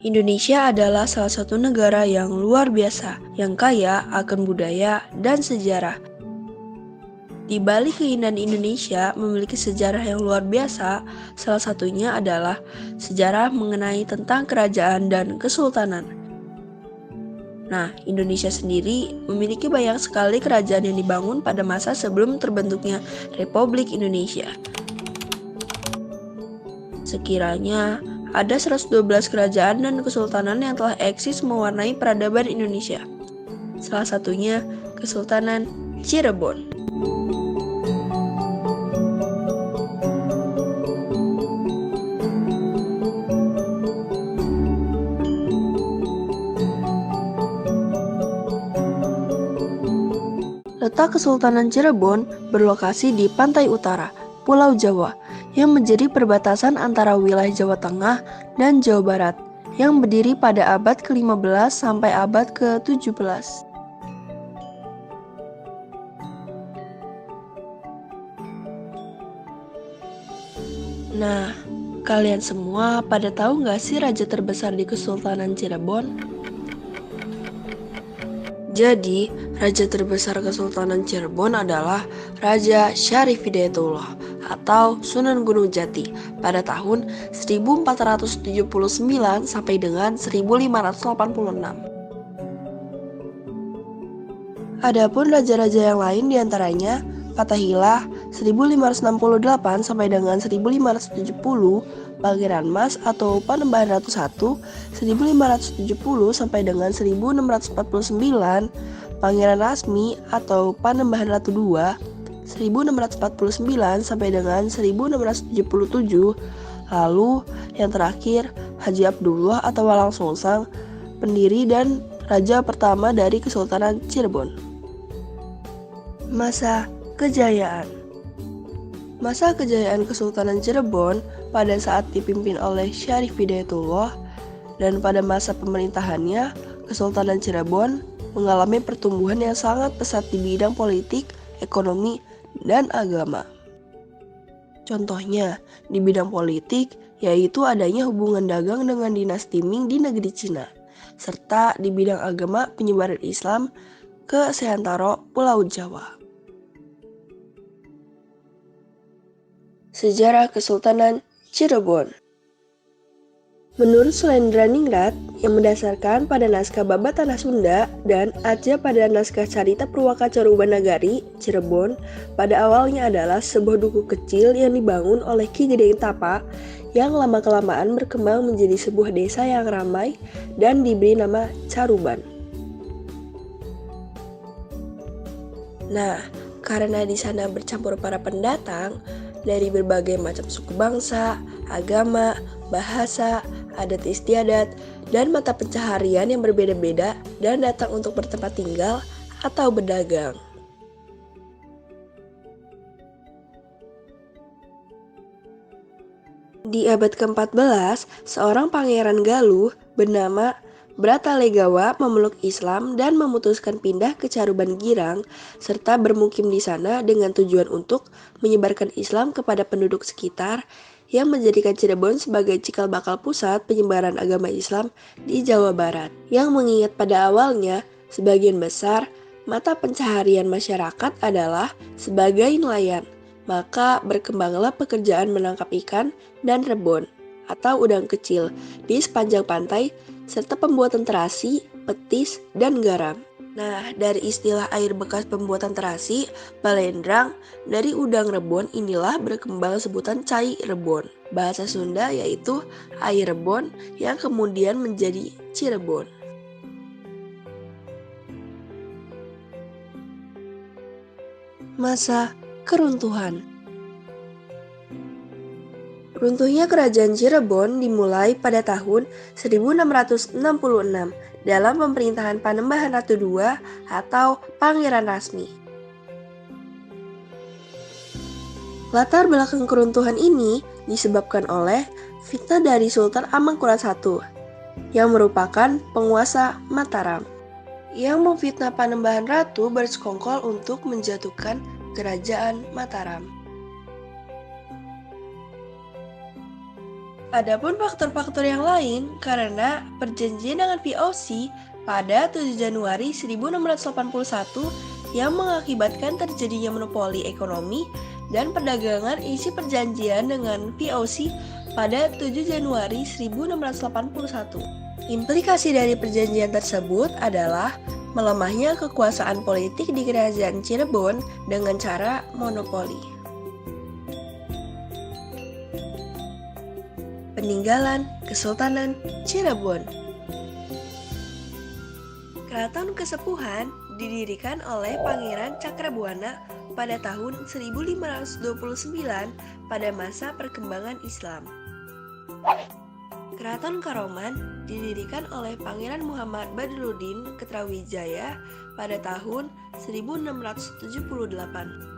Indonesia adalah salah satu negara yang luar biasa, yang kaya akan budaya dan sejarah. Di balik keindahan Indonesia memiliki sejarah yang luar biasa, salah satunya adalah sejarah mengenai tentang kerajaan dan kesultanan. Nah, Indonesia sendiri memiliki banyak sekali kerajaan yang dibangun pada masa sebelum terbentuknya Republik Indonesia. Sekiranya ada 112 kerajaan dan kesultanan yang telah eksis mewarnai peradaban Indonesia. Salah satunya Kesultanan Cirebon. Letak Kesultanan Cirebon berlokasi di pantai utara, Pulau Jawa, yang menjadi perbatasan antara wilayah Jawa Tengah dan Jawa Barat, yang berdiri pada abad ke-15 sampai abad ke-17. Nah, kalian semua pada tahu nggak sih raja terbesar di Kesultanan Cirebon? Jadi, raja terbesar Kesultanan Cirebon adalah Raja Syarif Hidayatullah atau Sunan Gunung Jati pada tahun 1479 sampai dengan 1586. Adapun raja-raja yang lain diantaranya Fatahillah 1568 sampai dengan 1570, Pangeran Mas atau Panembahan Ratu I 1570 sampai dengan 1649, Pangeran Lasmi atau Panembahan Ratu II 1649 sampai dengan 1677, lalu yang terakhir Haji Abdullah atau Walang Sungsang, pendiri dan raja pertama dari Kesultanan Cirebon. Masa kejayaan. Masa kejayaan Kesultanan Cirebon pada saat dipimpin oleh Syarif Hidayatullah, dan pada masa pemerintahannya, Kesultanan Cirebon mengalami pertumbuhan yang sangat pesat di bidang politik, ekonomi, dan agama. Contohnya, di bidang politik, yaitu adanya hubungan dagang dengan dinasti Ming di negeri Cina, serta di bidang agama penyebaran Islam ke seantero Pulau Jawa. Sejarah Kesultanan Cirebon. Menurut Sulendraniningrat yang mendasarkan pada naskah Babat Tanah Sunda dan Aja pada naskah Carita Purwaka Caruban Nagari, Cirebon pada awalnya adalah sebuah duku kecil yang dibangun oleh Ki Gede Tapa yang lama-kelamaan berkembang menjadi sebuah desa yang ramai dan diberi nama Caruban. Nah, karena di sana bercampur para pendatang dari berbagai macam suku bangsa, agama, bahasa, adat istiadat, dan mata pencaharian yang berbeda-beda dan datang untuk bertempat tinggal atau berdagang. Di abad ke-14, seorang pangeran Galuh bernama Bratalegawa memeluk Islam dan memutuskan pindah ke Caruban Girang serta bermukim di sana dengan tujuan untuk menyebarkan Islam kepada penduduk sekitar yang menjadikan Cirebon sebagai cikal bakal pusat penyebaran agama Islam di Jawa Barat. Yang mengingat pada awalnya, sebagian besar mata pencaharian masyarakat adalah sebagai nelayan, maka berkembanglah pekerjaan menangkap ikan dan rebon atau udang kecil di sepanjang pantai serta pembuatan terasi, petis, dan garam. Nah, dari istilah air bekas pembuatan terasi, balendrang, dari udang rebon inilah berkembang sebutan cai rebon. Bahasa Sunda yaitu air rebon yang kemudian menjadi Cirebon. Masa keruntuhan. Runtuhnya kerajaan Cirebon dimulai pada tahun 1666 dalam pemerintahan Panembahan Ratu II atau Pangeran Lasmi. Latar belakang keruntuhan ini disebabkan oleh fitnah dari Sultan Amangkurat I yang merupakan penguasa Mataram yang memfitnah Panembahan Ratu bersekongkol untuk menjatuhkan kerajaan Mataram. Adapun faktor-faktor yang lain, karena perjanjian dengan VOC pada 7 Januari 1681 yang mengakibatkan terjadinya monopoli ekonomi dan perdagangan isi perjanjian dengan VOC pada 7 Januari 1681. Implikasi dari perjanjian tersebut adalah melemahnya kekuasaan politik di Kerajaan Cirebon dengan cara monopoli. Peninggalan Kesultanan Cirebon. Keraton Kesepuhan didirikan oleh Pangeran Cakrabuana pada tahun 1529 pada masa perkembangan Islam. Keraton Karoman didirikan oleh Pangeran Muhammad Badruddin Ketrawijaya pada tahun 1678.